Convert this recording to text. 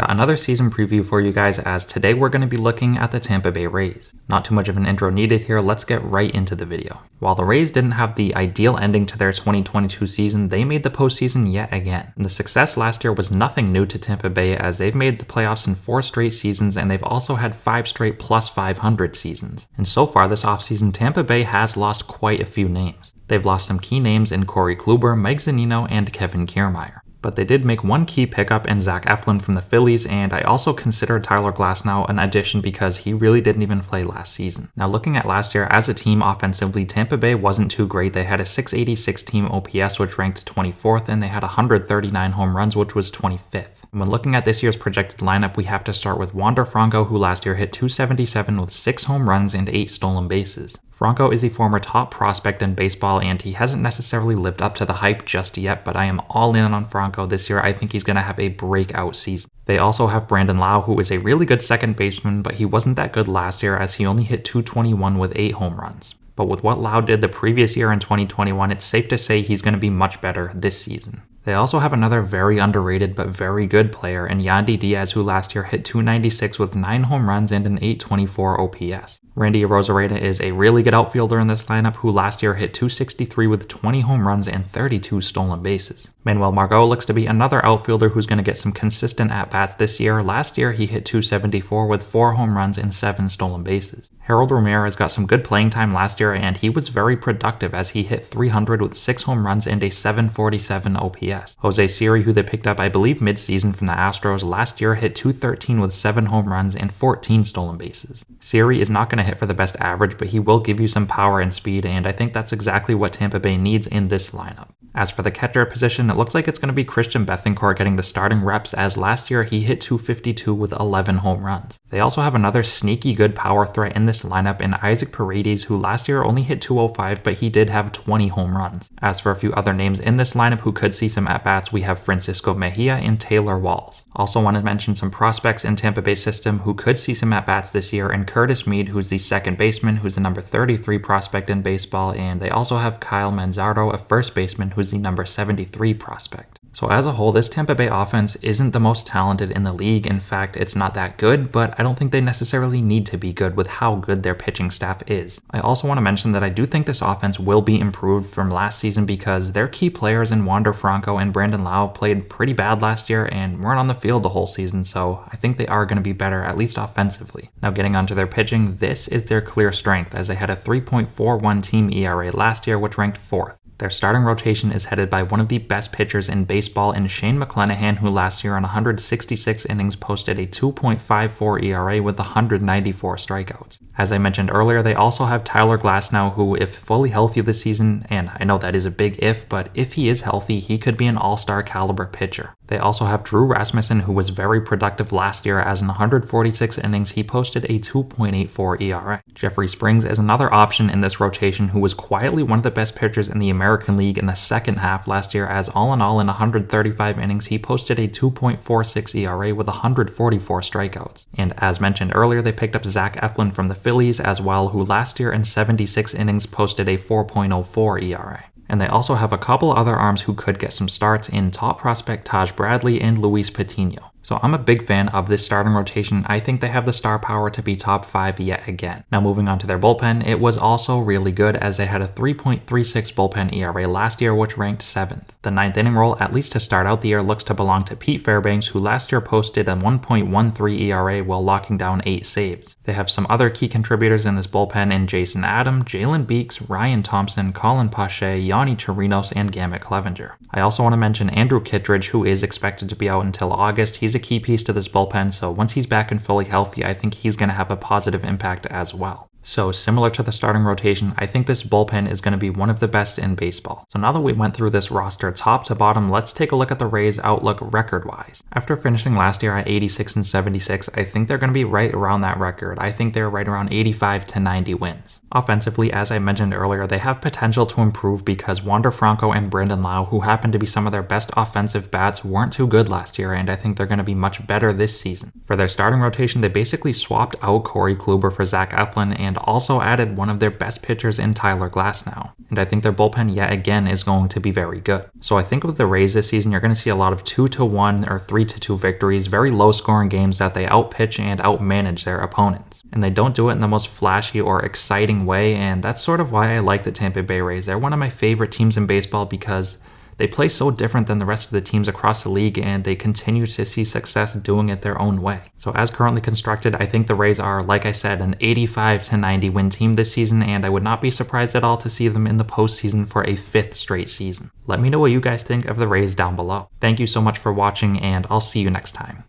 Got another season preview for you guys, as today we're going to be looking at the Tampa Bay Rays. Not too much of an intro needed here, let's get right into the video. While the Rays didn't have the ideal ending to their 2022 season, they made the postseason yet again. And the success last year was nothing new to Tampa Bay, as they've made the playoffs in 4 straight seasons and they've also had 5 straight plus 500 seasons. And so far this offseason, Tampa Bay has lost quite a few names. They've lost some key names in Corey Kluber, Mike Zunino, and Kevin Kiermaier. But they did make one key pickup in Zach Eflin from the Phillies, and I also consider Tyler Glasnow an addition because he really didn't even play last season. Now looking at last year, as a team offensively, Tampa Bay wasn't too great. They had a .686 team OPS, which ranked 24th, and they had 139 home runs, which was 25th. When looking at this year's projected lineup, we have to start with Wander Franco, who last year hit .277 with 6 home runs and 8 stolen bases. Franco is a former top prospect in baseball, and he hasn't necessarily lived up to the hype just yet, but I am all in on Franco this year. I think he's going to have a breakout season. They also have Brandon Lowe, who is a really good second baseman, but he wasn't that good last year as he only hit .221 with 8 home runs. But with what Lowe did the previous year in 2021, it's safe to say he's going to be much better this season. They also have another very underrated but very good player in Yandy Diaz, who last year hit .296 with 9 home runs and an .824 OPS. Randy Arozarena is a really good outfielder in this lineup, who last year hit .263 with 20 home runs and 32 stolen bases. Manuel Margot looks to be another outfielder who's going to get some consistent at-bats this year. Last year he hit .274 with 4 home runs and 7 stolen bases. Harold Ramirez got some good playing time last year, and he was very productive as he hit .300 with 6 home runs and a .747 OPS. Jose Siri, who they picked up I believe mid-season from the Astros, last year hit .213 with 7 home runs and 14 stolen bases. Siri is not going to hit for the best average, but he will give you some power and speed, and I think that's exactly what Tampa Bay needs in this lineup. As for the catcher position, it looks like it's going to be Christian Bethancourt getting the starting reps, as last year he hit .252 with 11 home runs. They also have another sneaky good power threat in this lineup in Isaac Paredes, who last year only hit .205, but he did have 20 home runs. As for a few other names in this lineup who could see some at-bats, we have Francisco Mejia and Taylor Walls. Also want to mention some prospects in Tampa Bay system who could see some at-bats this year, and Curtis Mead, who's the second baseman, who's the number 33 prospect in baseball, and they also have Kyle Manzardo, a first baseman, who's the number 73 prospect. So as a whole, this Tampa Bay offense isn't the most talented in the league. In fact, it's not that good, but I don't think they necessarily need to be good with how good their pitching staff is. I also want to mention that I do think this offense will be improved from last season because their key players in Wander Franco and Brandon Lowe played pretty bad last year and weren't on the field the whole season, so I think they are going to be better, at least offensively. Now getting onto their pitching, this is their clear strength, as they had a 3.41 team ERA last year, which ranked 4th. Their starting rotation is headed by one of the best pitchers in baseball in Shane McClanahan, who last year on 166 innings posted a 2.54 ERA with 194 strikeouts. As I mentioned earlier, they also have Tyler Glasnow, who, if fully healthy this season, and I know that is a big if, but if he is healthy, he could be an all-star caliber pitcher. They also have Drew Rasmussen, who was very productive last year, as in 146 innings he posted a 2.84 ERA. Jeffrey Springs is another option in this rotation who was quietly one of the best pitchers in the American League in the second half last year, as all in 135 innings he posted a 2.46 ERA with 144 strikeouts. And as mentioned earlier, they picked up Zach Eflin from the Phillies as well, who last year in 76 innings posted a 4.04 ERA. And they also have a couple other arms who could get some starts in top prospect Taj Bradley and Luis Patino. So I'm a big fan of this starting rotation. I think they have the star power to be top 5 yet again. Now moving on to their bullpen, it was also really good, as they had a 3.36 bullpen ERA last year, which ranked 7th. The 9th inning role, at least to start out the year, looks to belong to Pete Fairbanks, who last year posted a 1.13 ERA while locking down 8 saves. They have some other key contributors in this bullpen in Jason Adam, Jalen Beeks, Ryan Thompson, Colin Pache, Yanni Chirinos, and Gamut Clevenger. I also want to mention Andrew Kittredge, who is expected to be out until August. He's a key piece to this bullpen, so once he's back and fully healthy, I think he's going to have a positive impact as well. So similar to the starting rotation, I think this bullpen is going to be one of the best in baseball. So now that we went through this roster top to bottom, let's take a look at the Rays' outlook record-wise. After finishing last year at 86 and 76, I think they're going to be right around that record. I think they're right around 85 to 90 wins. Offensively, as I mentioned earlier, they have potential to improve because Wander Franco and Brandon Lowe, who happen to be some of their best offensive bats, weren't too good last year, and I think they're going to be much better this season. For their starting rotation, they basically swapped out Corey Kluber for Zach Eflin, and also added one of their best pitchers in Tyler Glasnow. And I think their bullpen yet again is going to be very good. So I think with the Rays this season, you're going to see a lot of 2-1 or 3-2 victories, very low scoring games that they outpitch and outmanage their opponents. And they don't do it in the most flashy or exciting way, and that's sort of why I like the Tampa Bay Rays. They're one of my favorite teams in baseball because they play so different than the rest of the teams across the league, and they continue to see success doing it their own way. So as currently constructed, I think the Rays are, like I said, an 85-90 win team this season, and I would not be surprised at all to see them in the postseason for a 5th straight season. Let me know what you guys think of the Rays down below. Thank you so much for watching, and I'll see you next time.